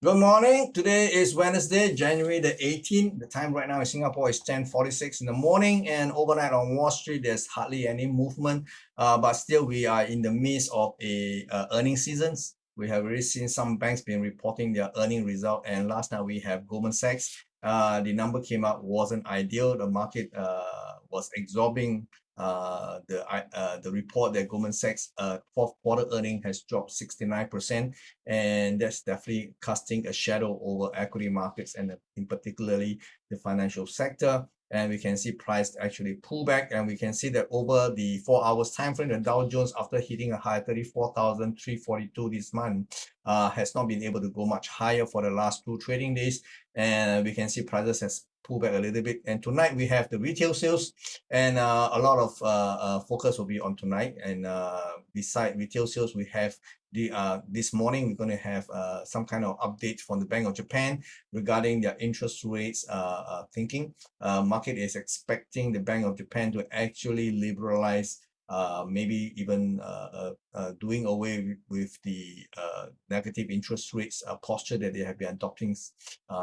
Good morning. Today is Wednesday, January the 18th. The time right now in Singapore is 10:46 in the morning, and overnight on Wall Street, there's hardly any movement. But still, we are in the midst of a earnings seasons. We have already seen some banks been reporting their earning result, and last night we have Goldman Sachs. The number came out wasn't ideal. The market was absorbing the report that Goldman Sachs fourth quarter earning has dropped 69%, and that's definitely casting a shadow over equity markets and in particularly the financial sector. And we can see price actually pull back, and we can see that over the 4 hours time frame, the Dow Jones, after hitting a high 34,342 this month, has not been able to go much higher for the last two trading days, and we can see prices has pulled back a little bit. And tonight we have the retail sales, and a lot of focus will be on tonight. And beside retail sales, we have this morning we're going to have some kind of update from the Bank of Japan regarding their interest rates thinking. Market is expecting the Bank of Japan to actually liberalize, maybe even doing away with the negative interest rates posture that they have been adopting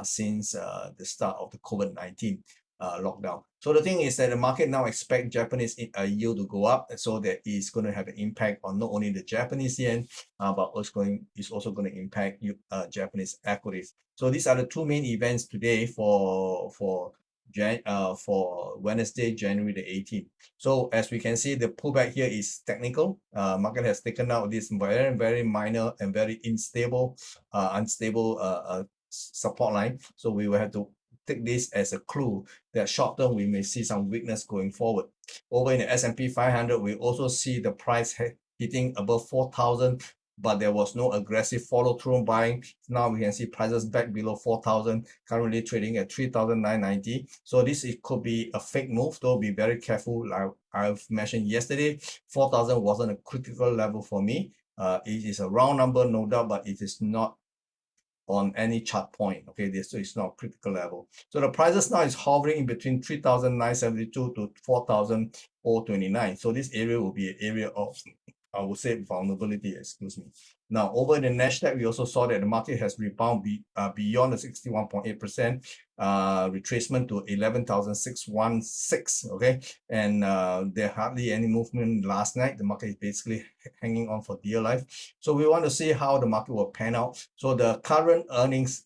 since the start of the COVID-19 lockdown. So the thing is that the market now expect Japanese yield to go up, so that is going to have an impact on not only the Japanese yen, but it's also going to impact Japanese equities. So these are the two main events today for Wednesday, January the 18th. So as we can see, the pullback here is technical. Market has taken out this very minor and very unstable support line. So we will have to take this as a clue that short term we may see some weakness going forward. Over in the S&P 500, we also see the price hitting above 4,000, but there was no aggressive follow-through buying. Now we can see prices back below 4,000, currently trading at 3,990. So this it could be a fake move, though be very careful. Like I've mentioned yesterday, 4,000 wasn't a critical level for me. It is a round number, no doubt, but it is not on any chart point. Okay, so it's not critical level. So the prices now is hovering in between 3,972 to 4,029. So this area will be an area of, I would say, vulnerability, excuse me. Now, over in the Nasdaq, we also saw that the market has rebounded beyond the 61.8% retracement to 11,616. Okay, and there hardly any movement last night. The market is basically hanging on for dear life. So we want to see how the market will pan out. So the current earnings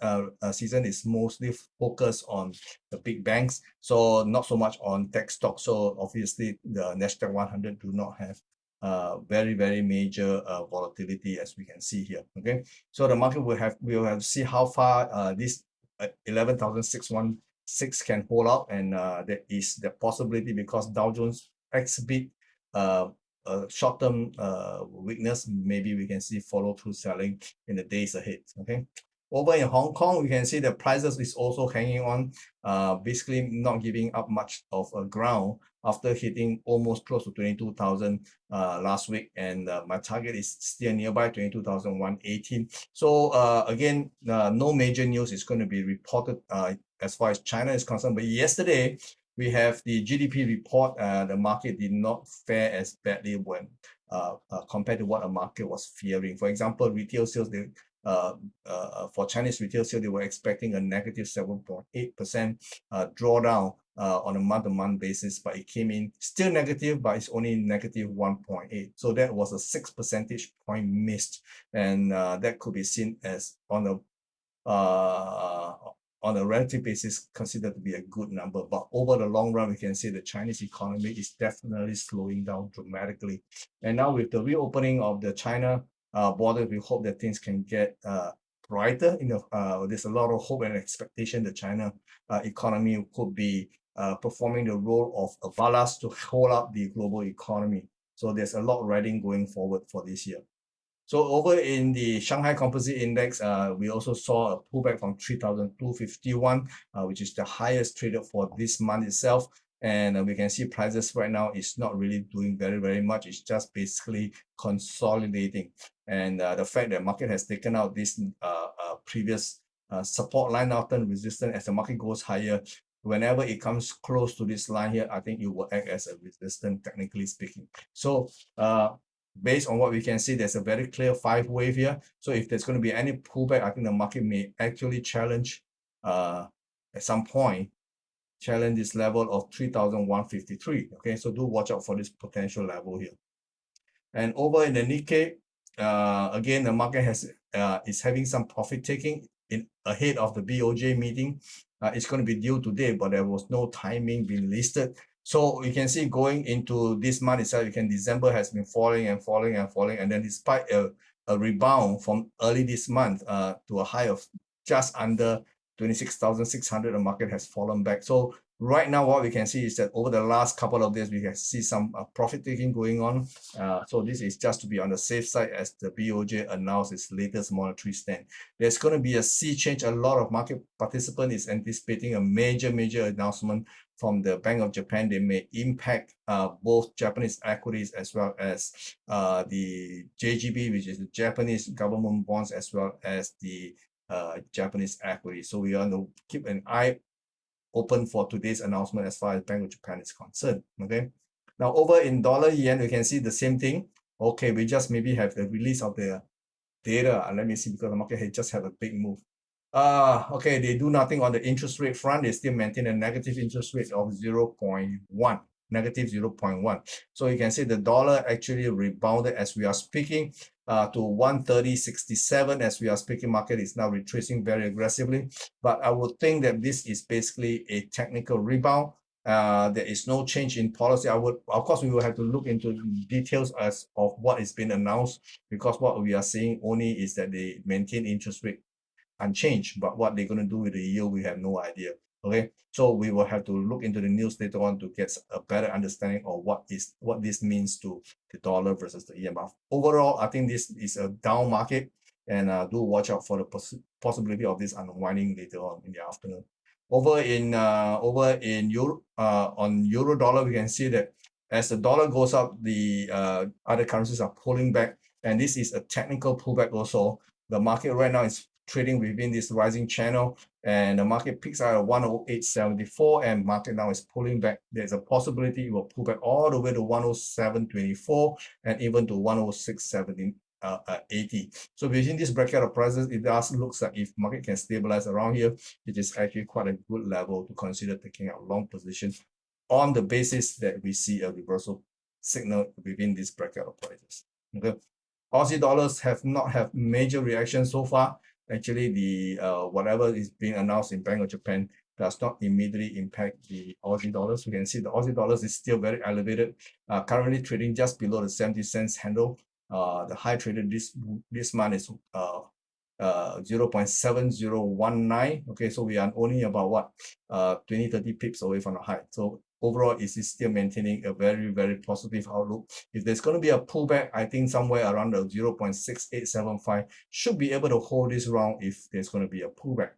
season is mostly focused on the big banks, so not so much on tech stocks. So obviously the Nasdaq 100 do not have very major volatility, as we can see here. Okay, so the market will have to see how far this 11,616 can hold out, and there is the possibility, because Dow Jones exhibit short-term weakness, maybe we can see follow-through selling in the days ahead. Okay, over in Hong Kong, we can see the prices is also hanging on, basically not giving up much of a ground after hitting almost close to 22,000 last week, and my target is still nearby 22,118. So again, no major news is going to be reported as far as China is concerned. But yesterday we have the GDP report. The market did not fare as badly when compared to what a market was fearing. For example, retail sales, for Chinese retail sales, they were expecting a negative 7.8% drawdown on a month-to-month basis, but it came in still negative, but it's only negative 1.8. So that was a 6 percentage point missed, and that could be seen as on a relative basis considered to be a good number. But over the long run, we can see the Chinese economy is definitely slowing down dramatically. And now with the reopening of the China border, we hope that things can get brighter. There's a lot of hope and expectation that China economy could be performing the role of a ballast to hold up the global economy. So there's a lot riding going forward for this year. So over in the Shanghai Composite Index, we also saw a pullback from 3,251, which is the highest traded for this month itself. And we can see prices right now is not really doing very much. It's just basically consolidating. And the fact that market has taken out this previous support line after resistance, as the market goes higher, whenever it comes close to this line here, I think it will act as a resistance, technically speaking. So based on what we can see, there's a very clear 5 wave here. So if there's going to be any pullback, I think the market may actually challenge at some point, challenge this level of 3,153. Okay, so do watch out for this potential level here. And over in the Nikkei, again, the market is having some profit taking in ahead of the BOJ meeting. It's going to be due today, but there was no timing being listed. So you can see going into this month itself, December has been falling and falling and falling, and then despite a rebound from early this month to a high of just under 26,600, the market has fallen back. So right now, what we can see is that over the last couple of days, we can see some profit taking going on. So this is just to be on the safe side as the BOJ announced its latest monetary stand. There's going to be a sea change. A lot of market participants is anticipating a major announcement from the Bank of Japan. They may impact both Japanese equities as well as the JGB, which is the Japanese government bonds, as well as the Japanese equity. So we are going to keep an eye open for today's announcement as far as Bank of Japan is concerned. Okay. Now over in dollar yen, we can see the same thing. Okay, we just maybe have the release of the data. Let me see, because the market had just had a big move. Okay, they do nothing on the interest rate front. They still maintain a negative interest rate of 0.1, negative 0.1. So you can see the dollar actually rebounded as we are speaking to 130.67 as we are speaking. Market is now retracing very aggressively, but I would think that this is basically a technical rebound. There is no change in policy. Of course, we will have to look into details as of what is being announced, because what we are seeing only is that they maintain interest rate unchanged, but what they're going to do with the yield, we have no idea. Okay, so we will have to look into the news later on to get a better understanding of what this means to the dollar versus the yen. Overall, I think this is a down market, and do watch out for the possibility of this unwinding later on in the afternoon. Over in Euro, on euro dollar, we can see that as the dollar goes up, the other currencies are pulling back, and this is a technical pullback also. The market right now is trading within this rising channel, and the market peaks out at 108.74, and market now is pulling back. There's a possibility it will pull back all the way to 107.24 and even to 106.80. So within this bracket of prices, it does looks like if market can stabilize around here, it is actually quite a good level to consider taking out long positions on the basis that we see a reversal signal within this bracket of prices. Okay, Aussie dollars have not had major reaction so far. Actually, the whatever is being announced in Bank of Japan does not immediately impact the Aussie dollars. We can see the Aussie dollars is still very elevated, currently trading just below the 70 cents handle. The high traded this month is 0.7019. Okay, so we are only about what 20-30 pips away from the high. So overall, it is still maintaining a very positive outlook. If there's going to be a pullback, I think somewhere around the 0.6875 should be able to hold this round if there's going to be a pullback.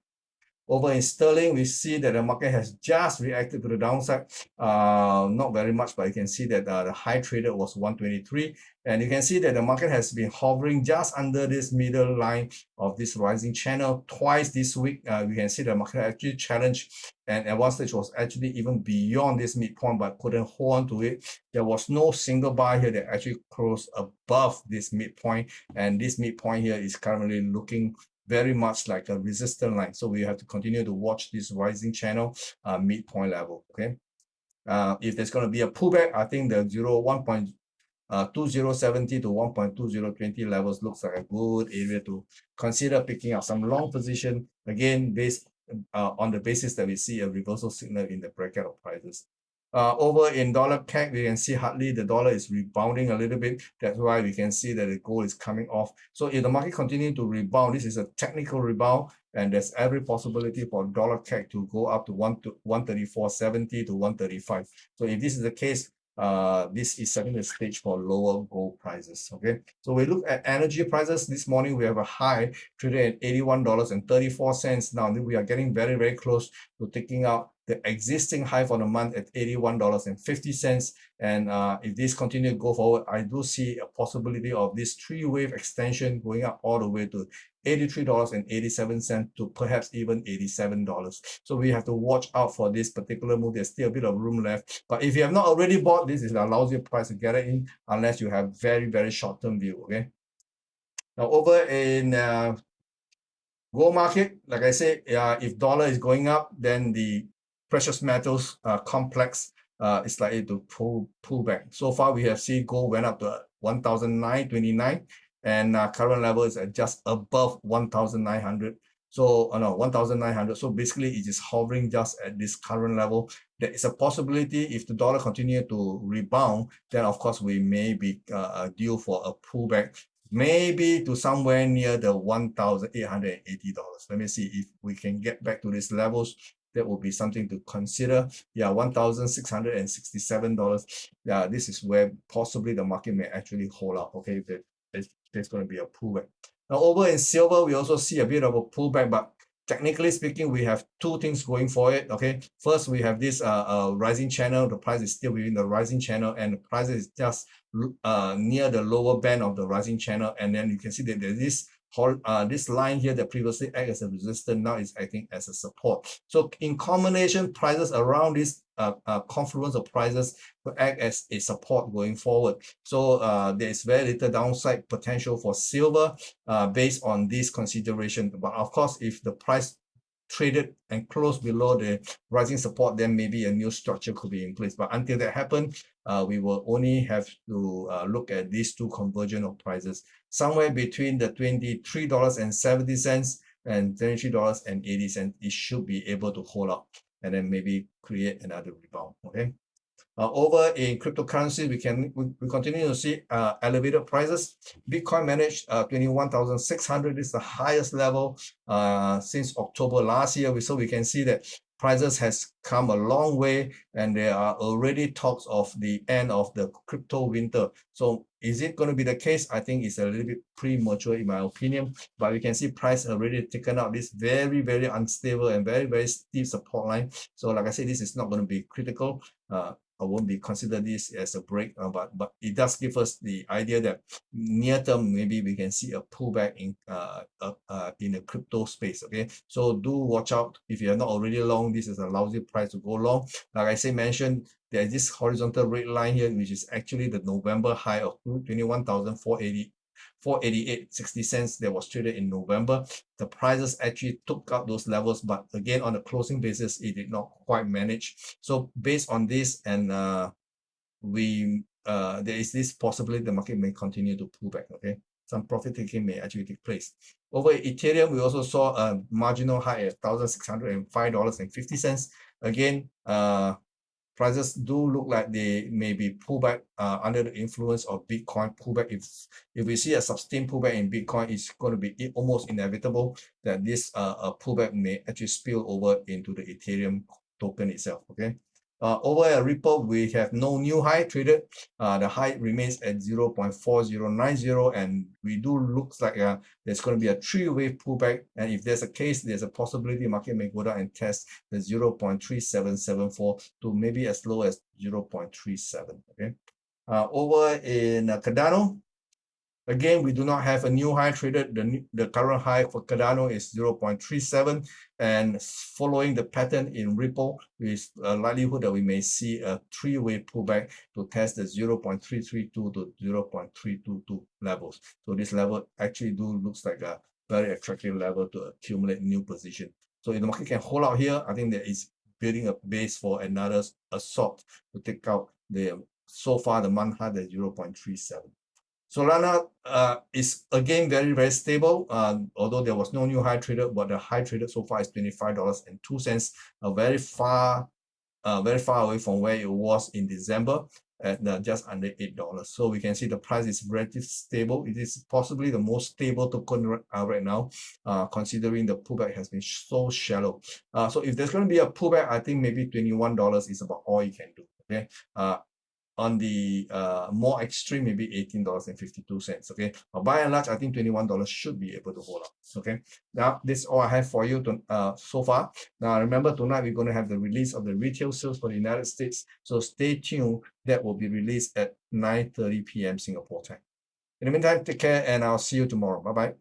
Over in sterling, we see that the market has just reacted to the downside. Not very much, but you can see that the high traded was 123. And you can see that the market has been hovering just under this middle line of this rising channel twice this week. We can see the market actually challenged, and at one stage was actually even beyond this midpoint, but couldn't hold on to it. There was no single buy here that actually closed above this midpoint, and this midpoint here is currently looking very much like a resistance line. So we have to continue to watch this rising channel midpoint level. Okay, if there's going to be a pullback, I think the 1.2070 to 1.2020 levels looks like a good area to consider picking up some long position, again based on the basis that we see a reversal signal in the bracket of prices. Over in dollar CAC, we can see hardly the dollar is rebounding a little bit. That's why we can see that the gold is coming off. So if the market continues to rebound, this is a technical rebound, and there's every possibility for dollar CAC to go up to 134.70 to 135. So if this is the case, this is setting the stage for lower gold prices. Okay, so we look at energy prices. This morning we have a high traded at $81.34. Now we are getting very close to taking out the existing high for the month at $81.50. And if this continue to go forward, I do see a possibility of this three-wave extension going up all the way to $83.87 to perhaps even $87. So we have to watch out for this particular move. There's still a bit of room left. But if you have not already bought, this is a lousy price to get it in unless you have very, very short-term view, okay? Now over in gold market, like I said, if dollar is going up, then the precious metals complex is likely to pull back. So far, we have seen gold went up to 1,929, and current level is at just above 1,900. So no, 1,900. So basically, it is hovering just at this current level. There is a possibility if the dollar continue to rebound, then of course we may be due for a pullback, maybe to somewhere near the $1,880. Let me see if we can get back to these levels. That will be something to consider. Yeah, $1,667. Yeah, this is where possibly the market may actually hold up. Okay, there's going to be a pullback. Now over in silver, we also see a bit of a pullback, but technically speaking, we have two things going for it. Okay, first we have this rising channel. The price is still within the rising channel, and the price is just near the lower band of the rising channel. And then you can see that there's this line here that previously acted as a resistance, now is acting as a support. So in combination, prices around this confluence of prices will act as a support going forward. So there is very little downside potential for silver based on this consideration. But of course, if the price traded and closed below the rising support, then maybe a new structure could be in place. But until that happens, we will only have to look at these two conversion of prices somewhere between the $23.70 and $23.80. It should be able to hold up and then maybe create another rebound. Okay. Over in cryptocurrency, we continue to see elevated prices. Bitcoin managed 21,600. This is the highest level since October last year. So we can see that prices has come a long way, and there are already talks of the end of the crypto winter. So is it going to be the case? I think it's a little bit premature in my opinion, but we can see price already taken out this very, very unstable and very, very steep support line. So like I said, this is not going to be critical. I won't be consider this as a break, but it does give us the idea that near term maybe we can see a pullback in the crypto space. Okay, so do watch out if you are not already long. This is a lousy price to go long. Like I mentioned, there is this horizontal red line here, which is actually the November high of 21,488.60 that was traded in November. The prices actually took out those levels, but again, on a closing basis, it did not quite manage. So based on this, and there is this possibility the market may continue to pull back. Okay, some profit taking may actually take place. Over Ethereum, we also saw a marginal high at $1,605.50. Again, prices do look like they may be pulled back under the influence of Bitcoin pullback. If we see a sustained pullback in Bitcoin, it's going to be almost inevitable that this pullback may actually spill over into the Ethereum token itself. Okay. Over at Ripple, we have no new high traded. The high remains at 0.4090, and we do looks like there's going to be a three-wave pullback. And if there's a case, there's a possibility market may go down and test the 0.3774 to maybe as low as 0.37. Okay. Over in Cardano, again, we do not have a new high traded. The current high for Cardano is 0.37, and following the pattern in Ripple, with a likelihood that we may see a three-way pullback to test the 0.332 to 0.322 levels. So this level actually looks like a very attractive level to accumulate new position. So if the market can hold out here, I think there is building a base for another assault to take out so far the month high at 0.37. Solana is again very, very stable, although there was no new high traded, but the high traded so far is $25.02, very far away from where it was in December at just under $8. So we can see the price is relatively stable. It is possibly the most stable token right now, considering the pullback has been so shallow. So if there's going to be a pullback, I think maybe $21 is about all you can do. Okay. on the more extreme, maybe $18.52. Okay, but by and large, I think $21 should be able to hold up. Okay, now this is all I have for you to, so far. Now remember, tonight we're going to have the release of the retail sales for the United States, so stay tuned. That will be released at 9:30 p.m. Singapore time. In the meantime, take care, and I'll see you tomorrow. Bye bye.